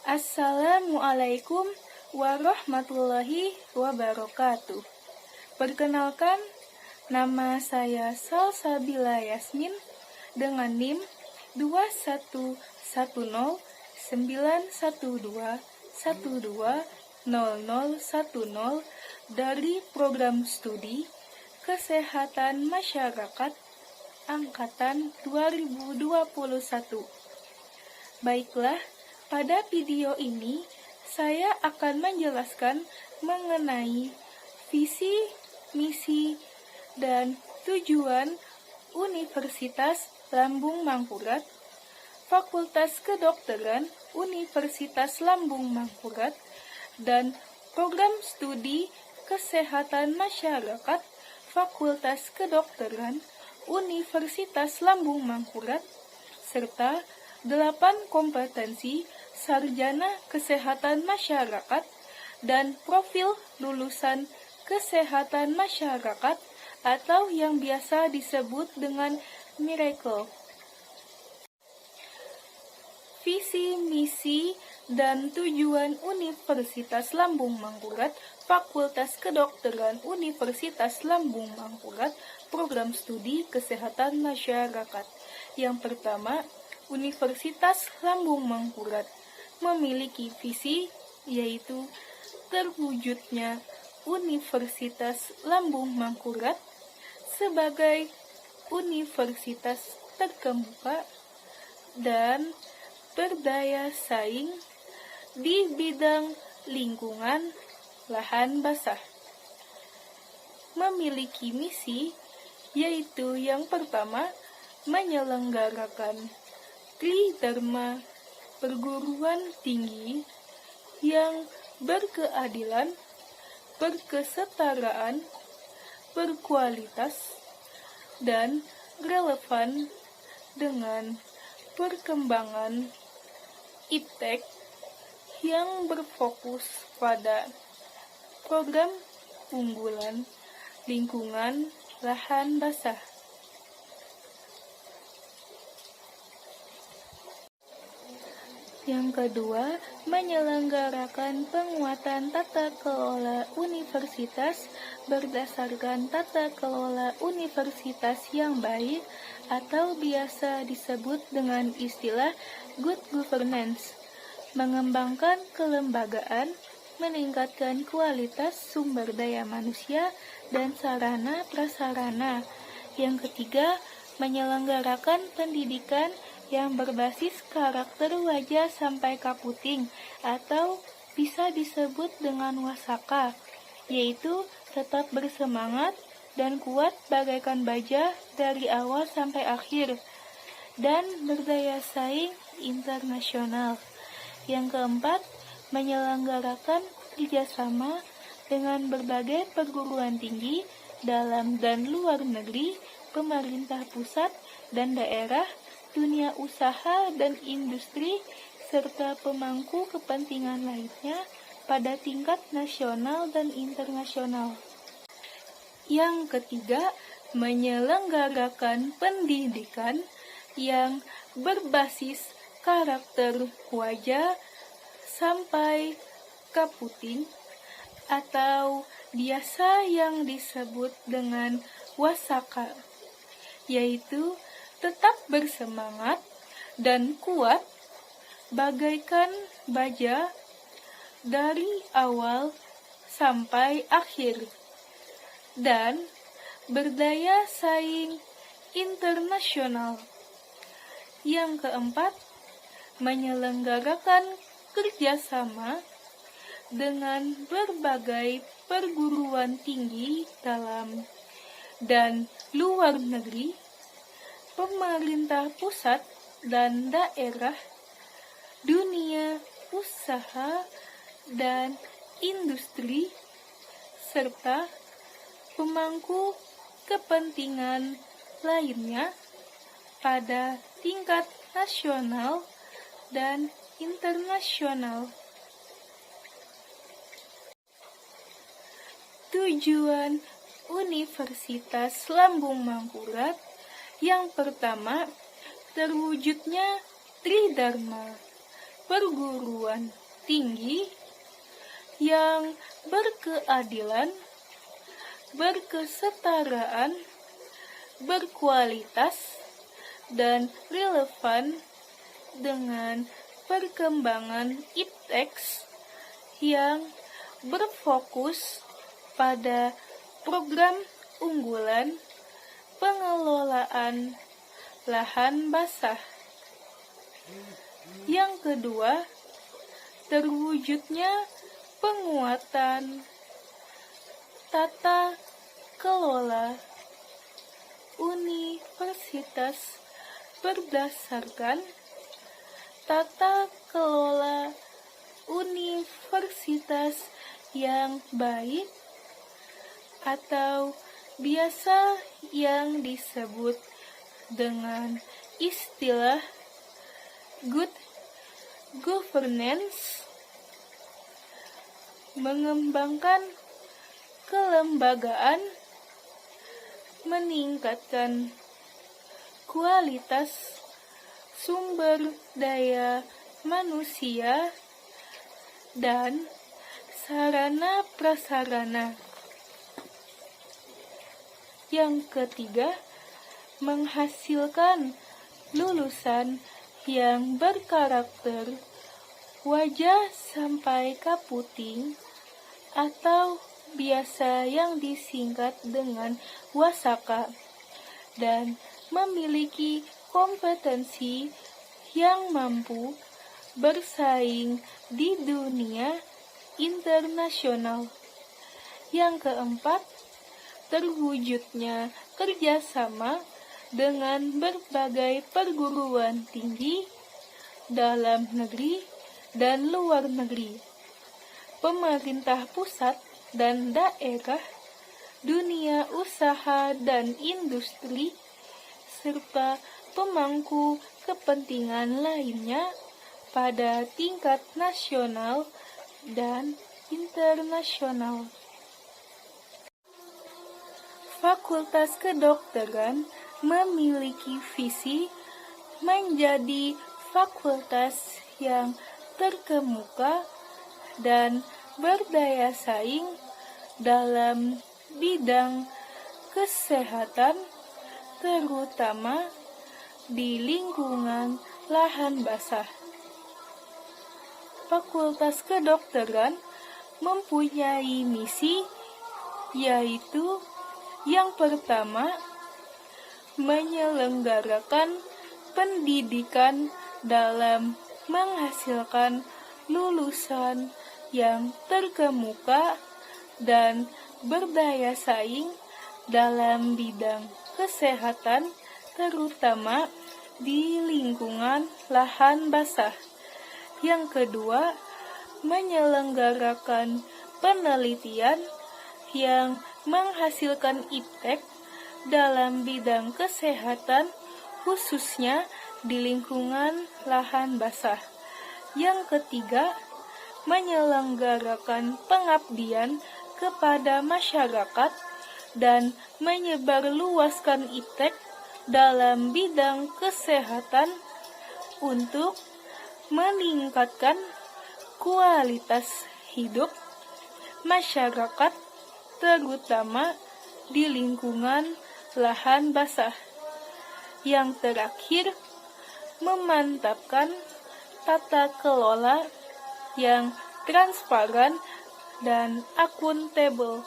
Assalamualaikum warahmatullahi wabarakatuh. Perkenalkan, nama saya Salsabila Yasmin dengan NIM 21109121200010 dari Program Studi Kesehatan Masyarakat Angkatan 2021. Baiklah, pada video ini saya akan menjelaskan mengenai visi, misi, dan tujuan Universitas Lambung Mangkurat, Fakultas Kedokteran Universitas Lambung Mangkurat, dan Program Studi Kesehatan Masyarakat Fakultas Kedokteran Universitas Lambung Mangkurat, serta 8 kompetensi sarjana kesehatan masyarakat dan profil lulusan kesehatan masyarakat atau yang biasa disebut dengan Miracle. Visi, misi, dan tujuan Universitas Lambung Mangkurat, Fakultas Kedokteran Universitas Lambung Mangkurat, Program Studi Kesehatan Masyarakat. Yang pertama, Universitas Lambung Mangkurat memiliki visi, yaitu terwujudnya Universitas Lambung Mangkurat sebagai universitas terkemuka dan berdaya saing di bidang lingkungan lahan basah. Memiliki misi, yaitu yang pertama, menyelenggarakan Tridharma perguruan tinggi yang berkeadilan, berkesetaraan, berkualitas, dan relevan dengan perkembangan iptek yang berfokus pada program unggulan lingkungan lahan basah. Yang kedua, menyelenggarakan penguatan tata kelola universitas berdasarkan tata kelola universitas yang baik atau biasa disebut dengan istilah good governance, mengembangkan kelembagaan, meningkatkan kualitas sumber daya manusia dan sarana prasarana. Yang ketiga, menyelenggarakan pendidikan yang berbasis karakter wajah sampai kaputing atau bisa disebut dengan wasaka, yaitu tetap bersemangat dan kuat bagaikan baja dari awal sampai akhir, dan berdaya saing internasional. Yang keempat, menyelenggarakan kerjasama dengan berbagai perguruan tinggi dalam dan luar negeri, pemerintah pusat dan daerah, dunia usaha dan industri, serta pemangku kepentingan lainnya pada tingkat nasional dan internasional. Yang ketiga, menyelenggarakan pendidikan yang berbasis karakter wajah sampai kaputing atau biasa yang disebut dengan wasaka, yaitu tetap bersemangat dan kuat bagaikan baja dari awal sampai akhir, dan berdaya saing internasional. Yang keempat, menyelenggarakan kerjasama dengan berbagai perguruan tinggi dalam dan luar negeri, pemerintah pusat dan daerah, dunia usaha dan industri, serta pemangku kepentingan lainnya pada tingkat nasional dan internasional. Tujuan Universitas Lambung Mangkurat. Yang pertama, terwujudnya Tridharma, perguruan tinggi yang berkeadilan, berkesetaraan, berkualitas, dan relevan dengan perkembangan ipteks yang berfokus pada program unggulan pengelolaan lahan basah. Yang kedua, terwujudnya penguatan tata kelola universitas berdasarkan tata kelola universitas yang baik atau biasa yang disebut dengan istilah good governance, mengembangkan kelembagaan, meningkatkan kualitas sumber daya manusia dan sarana prasarana. Yang ketiga, menghasilkan lulusan yang berkarakter wajah sampai kaputing atau biasa yang disingkat dengan wasaka dan memiliki kompetensi yang mampu bersaing di dunia internasional. Yang keempat, terwujudnya kerjasama dengan berbagai perguruan tinggi dalam negeri dan luar negeri, pemerintah pusat dan daerah, dunia usaha dan industri, serta pemangku kepentingan lainnya pada tingkat nasional dan internasional. Fakultas Kedokteran memiliki visi menjadi fakultas yang terkemuka dan berdaya saing dalam bidang kesehatan, terutama di lingkungan lahan basah. Fakultas Kedokteran mempunyai misi, yaitu yang pertama, menyelenggarakan pendidikan dalam menghasilkan lulusan yang terkemuka dan berdaya saing dalam bidang kesehatan, terutama di lingkungan lahan basah. Yang kedua, menyelenggarakan penelitian yang menghasilkan iptek dalam bidang kesehatan, khususnya di lingkungan lahan basah. Yang ketiga, menyelenggarakan pengabdian kepada masyarakat dan menyebarluaskan iptek dalam bidang kesehatan untuk meningkatkan kualitas hidup masyarakat, terutama di lingkungan lahan basah. Yang terakhir, memantapkan tata kelola yang transparan dan akuntabel.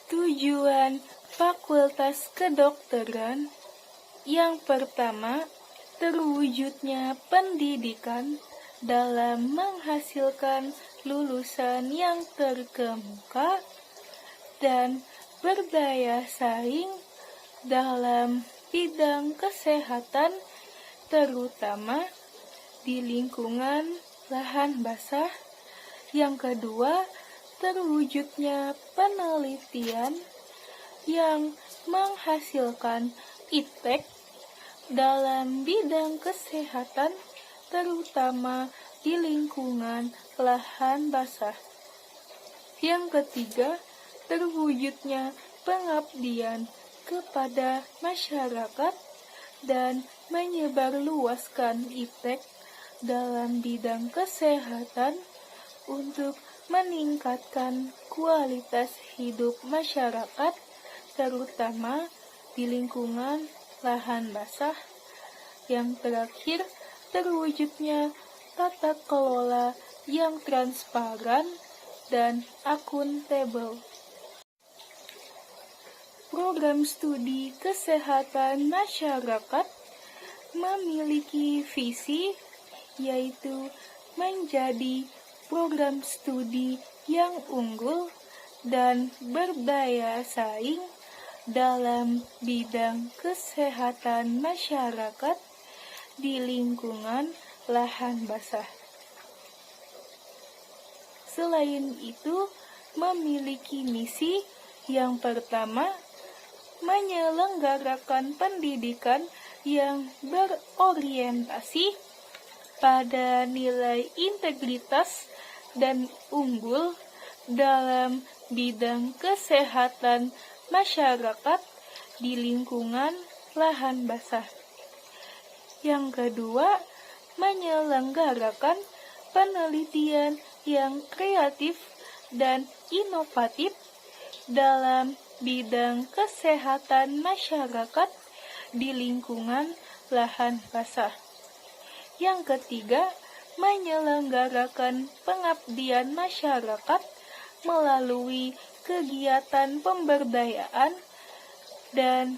Tujuan Fakultas Kedokteran yang pertama, terwujudnya pendidikan dalam menghasilkan lulusan yang terkemuka dan berdaya saing dalam bidang kesehatan, terutama di lingkungan lahan basah. Yang kedua, terwujudnya penelitian yang menghasilkan iptek dalam bidang kesehatan, terutama di lingkungan lahan basah. Yang ketiga, terwujudnya pengabdian kepada masyarakat dan menyebarluaskan iptek dalam bidang kesehatan untuk meningkatkan kualitas hidup masyarakat, terutama di lingkungan lahan basah. Yang terakhir, terwujudnya tata kelola yang transparan dan akuntabel. Program studi kesehatan masyarakat memiliki visi, yaitu menjadi program studi yang unggul dan berdaya saing dalam bidang kesehatan masyarakat di lingkungan lahan basah. Selain itu, memiliki misi yang pertama, menyelenggarakan pendidikan yang berorientasi pada nilai integritas dan unggul dalam bidang kesehatan masyarakat di lingkungan lahan basah. Yang kedua, menyelenggarakan penelitian yang kreatif dan inovatif dalam bidang kesehatan masyarakat di lingkungan lahan basah. Yang ketiga, menyelenggarakan pengabdian masyarakat melalui kegiatan pemberdayaan dan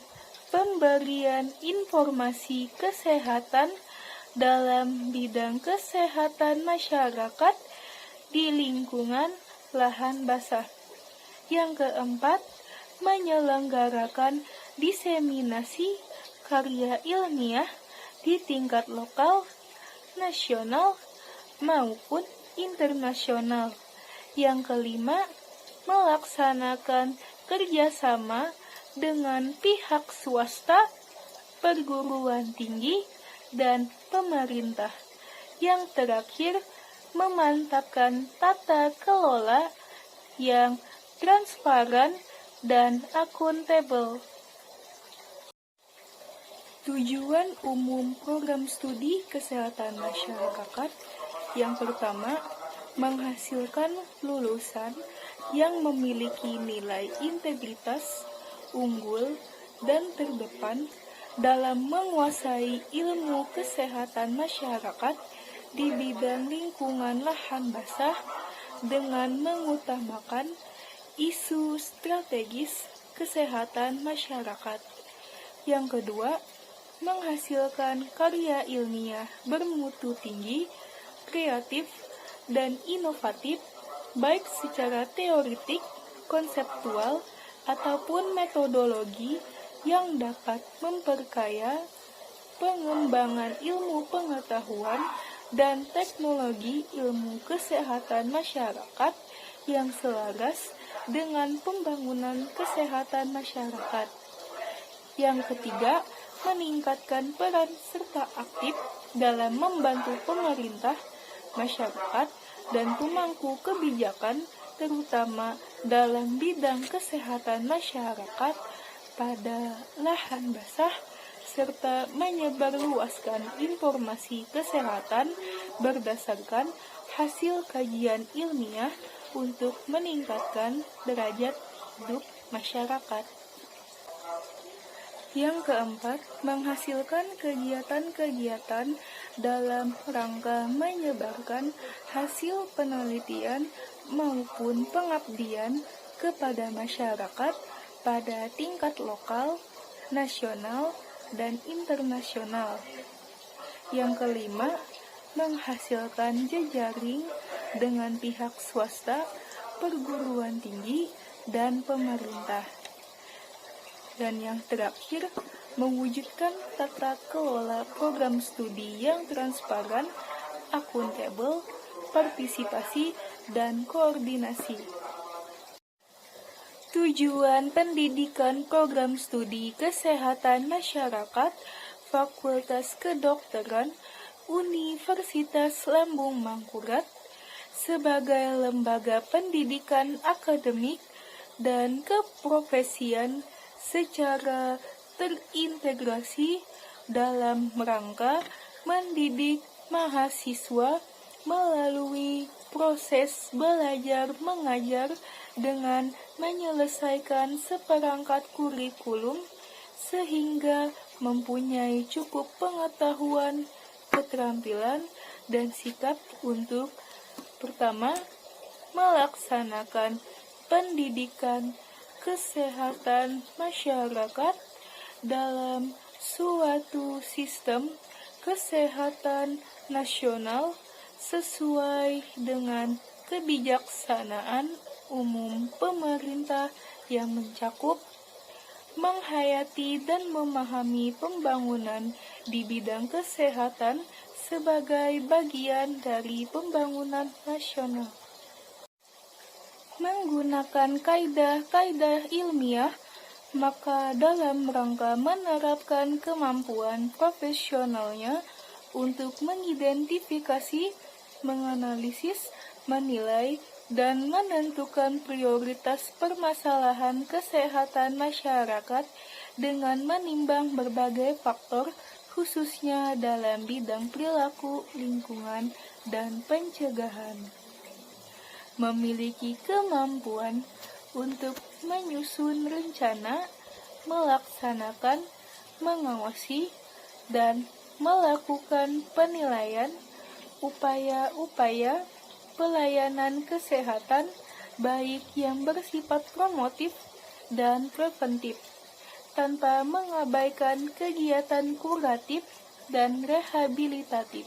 pemberian informasi kesehatan dalam bidang kesehatan masyarakat di lingkungan lahan basah. Yang keempat, menyelenggarakan diseminasi karya ilmiah di tingkat lokal, nasional, maupun internasional. Yang kelima, melaksanakan kerjasama dengan pihak swasta, perguruan tinggi, dan pemerintah. Yang terakhir, memantapkan tata kelola yang transparan dan akuntabel. Tujuan umum program studi kesehatan masyarakat yang pertama, menghasilkan lulusan yang memiliki nilai integritas, unggul, dan terdepan dalam menguasai ilmu kesehatan masyarakat di bidang lingkungan lahan basah dengan mengutamakan isu strategis kesehatan masyarakat. Yang kedua, menghasilkan karya ilmiah bermutu tinggi, kreatif, dan inovatif, baik secara teoretik, konseptual, ataupun metodologi yang dapat memperkaya pengembangan ilmu pengetahuan dan teknologi ilmu kesehatan masyarakat yang selaras dengan pembangunan kesehatan masyarakat. Yang ketiga, meningkatkan peran serta aktif dalam membantu pemerintah, masyarakat, dan pemangku kebijakan, terutama dalam bidang kesehatan masyarakat pada lahan basah, serta menyebarluaskan informasi kesehatan berdasarkan hasil kajian ilmiah untuk meningkatkan derajat hidup masyarakat. Yang keempat, menghasilkan kegiatan-kegiatan dalam rangka menyebarkan hasil penelitian maupun pengabdian kepada masyarakat pada tingkat lokal, nasional, dan internasional. Yang kelima, menghasilkan jejaring dengan pihak swasta, perguruan tinggi, dan pemerintah. Dan yang terakhir, mewujudkan tata kelola program studi yang transparan, akuntabel, partisipasi, dan koordinasi. Tujuan pendidikan program studi kesehatan masyarakat Fakultas Kedokteran Universitas Lambung Mangkurat sebagai lembaga pendidikan akademik dan keprofesian secara terintegrasi dalam rangka mendidik mahasiswa melalui proses belajar mengajar dengan menyelesaikan seperangkat kurikulum sehingga mempunyai cukup pengetahuan, keterampilan, dan sikap untuk pertama, melaksanakan pendidikan kesehatan masyarakat dalam suatu sistem kesehatan nasional sesuai dengan kebijaksanaan umum pemerintah yang mencakup, menghayati dan memahami pembangunan di bidang kesehatan sebagai bagian dari pembangunan nasional. Menggunakan kaidah-kaidah ilmiah, maka dalam rangka menerapkan kemampuan profesionalnya untuk mengidentifikasi, menganalisis, menilai, dan menentukan prioritas permasalahan kesehatan masyarakat dengan menimbang berbagai faktor, khususnya dalam bidang perilaku, lingkungan, dan pencegahan. Memiliki kemampuan untuk menyusun rencana, melaksanakan, mengawasi, dan melakukan penilaian upaya-upaya pelayanan kesehatan baik yang bersifat promotif dan preventif, tanpa mengabaikan kegiatan kuratif dan rehabilitatif.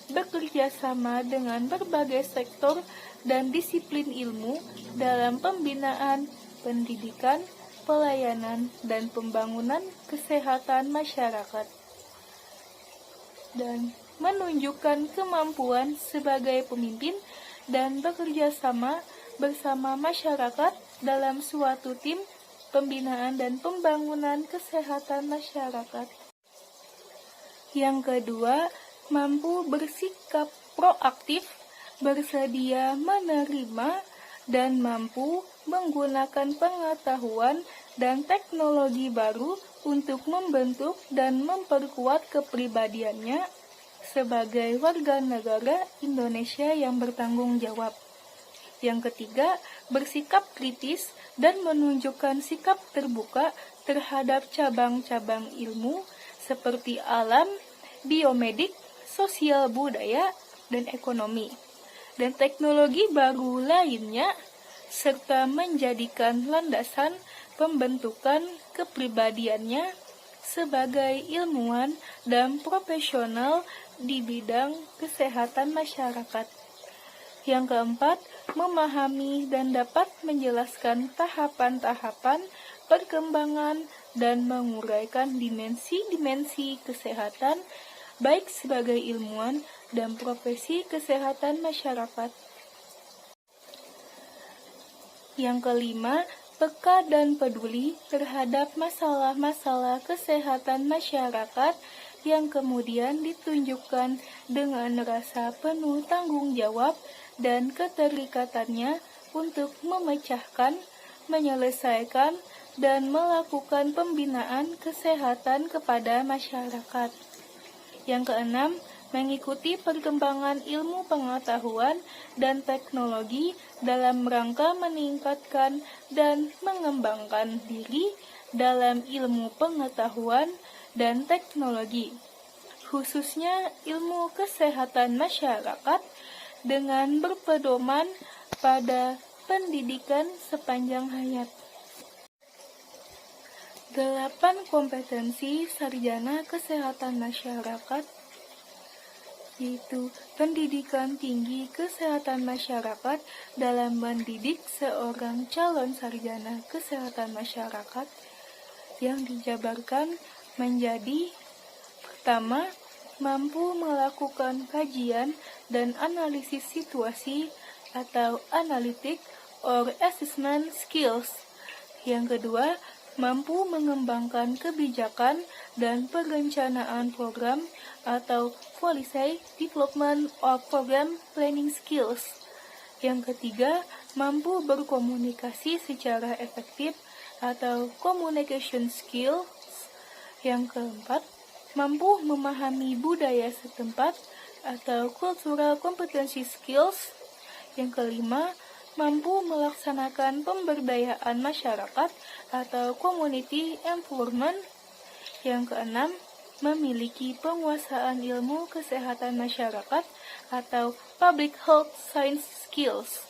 Bekerja sama dengan berbagai sektor dan disiplin ilmu dalam pembinaan, pendidikan, pelayanan, dan pembangunan kesehatan masyarakat. Dan menunjukkan kemampuan sebagai pemimpin dan bekerja sama bersama masyarakat dalam suatu tim pembinaan dan pembangunan kesehatan masyarakat. Yang kedua, mampu bersikap proaktif, bersedia menerima, dan mampu menggunakan pengetahuan dan teknologi baru untuk membentuk dan memperkuat kepribadiannya sebagai warga negara Indonesia yang bertanggung jawab. Yang ketiga, bersikap kritis dan menunjukkan sikap terbuka terhadap cabang-cabang ilmu seperti alam, biomedik, sosial budaya, dan ekonomi, dan teknologi baru lainnya, serta menjadikan landasan pembentukan kepribadiannya sebagai ilmuwan dan profesional di bidang kesehatan masyarakat. Yang keempat, memahami dan dapat menjelaskan tahapan-tahapan perkembangan dan menguraikan dimensi-dimensi kesehatan baik sebagai ilmuwan dan profesi kesehatan masyarakat. Yang kelima, peka dan peduli terhadap masalah-masalah kesehatan masyarakat yang kemudian ditunjukkan dengan rasa penuh tanggung jawab dan keterikatannya untuk memecahkan, menyelesaikan, dan melakukan pembinaan kesehatan kepada masyarakat. Yang keenam, mengikuti perkembangan ilmu pengetahuan dan teknologi dalam rangka meningkatkan dan mengembangkan diri dalam ilmu pengetahuan dan teknologi, khususnya ilmu kesehatan masyarakat dengan berpedoman pada pendidikan sepanjang hayat. 8 kompetensi sarjana kesehatan masyarakat, yaitu pendidikan tinggi kesehatan masyarakat dalam mendidik seorang calon sarjana kesehatan masyarakat yang dijabarkan menjadi: pertama, mampu melakukan kajian dan analisis situasi atau analytic or assessment skills. Yang kedua, mampu mengembangkan kebijakan dan perencanaan program atau policy development of program planning skills. Yang ketiga, mampu berkomunikasi secara efektif atau communication skills. Yang keempat, mampu memahami budaya setempat atau cultural competency skills. Yang kelima, mampu melaksanakan pemberdayaan masyarakat atau community empowerment. Yang keenam, memiliki penguasaan ilmu kesehatan masyarakat atau public health science skills.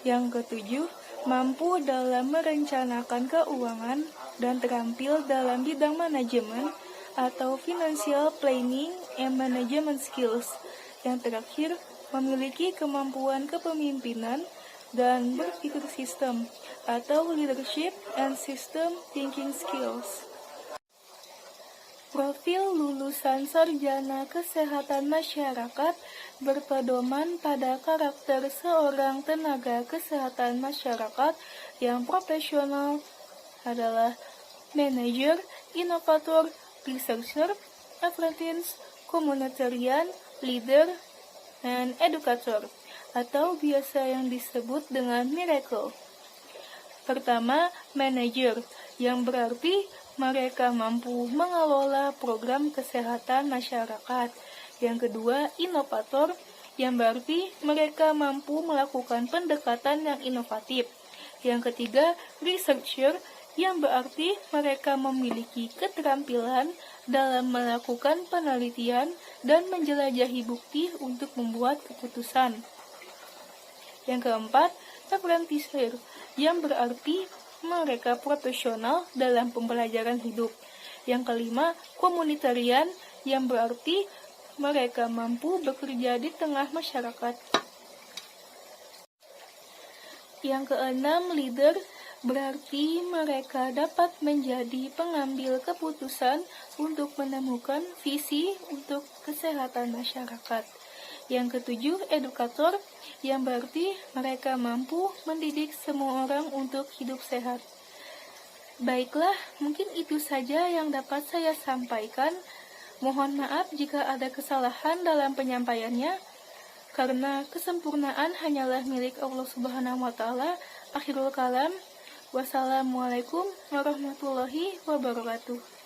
Yang ketujuh, mampu dalam merencanakan keuangan dan terampil dalam bidang manajemen atau financial planning and management skills. Yang terakhir, memiliki kemampuan kepemimpinan dan berpikir sistem atau leadership and system thinking skills. Profil lulusan sarjana kesehatan masyarakat berpedoman pada karakter seorang tenaga kesehatan masyarakat yang profesional adalah manager, inovator, researcher, apprentice, communitarian, leader, dan educator, atau biasa yang disebut dengan miracle. Pertama, manager, yang berarti mereka mampu mengelola program kesehatan masyarakat. Yang kedua, inovator, yang berarti mereka mampu melakukan pendekatan yang inovatif. Yang ketiga, researcher, yang berarti mereka memiliki keterampilan dalam melakukan penelitian dan menjelajahi bukti untuk membuat keputusan. Yang keempat, apprentice, yang berarti mereka profesional dalam pembelajaran hidup. Yang kelima, komunitarian, yang berarti mereka mampu bekerja di tengah masyarakat. Yang keenam, leader, berarti mereka dapat menjadi pengambil keputusan untuk menemukan visi untuk kesehatan masyarakat. Yang ketujuh, edukator, yang berarti mereka mampu mendidik semua orang untuk hidup sehat. Baiklah, mungkin itu saja yang dapat saya sampaikan. Mohon maaf jika ada kesalahan dalam penyampaiannya, karena kesempurnaan hanyalah milik Allah Subhanahu wa Ta'ala. Akhirul kalam, wassalamualaikum warahmatullahi wabarakatuh.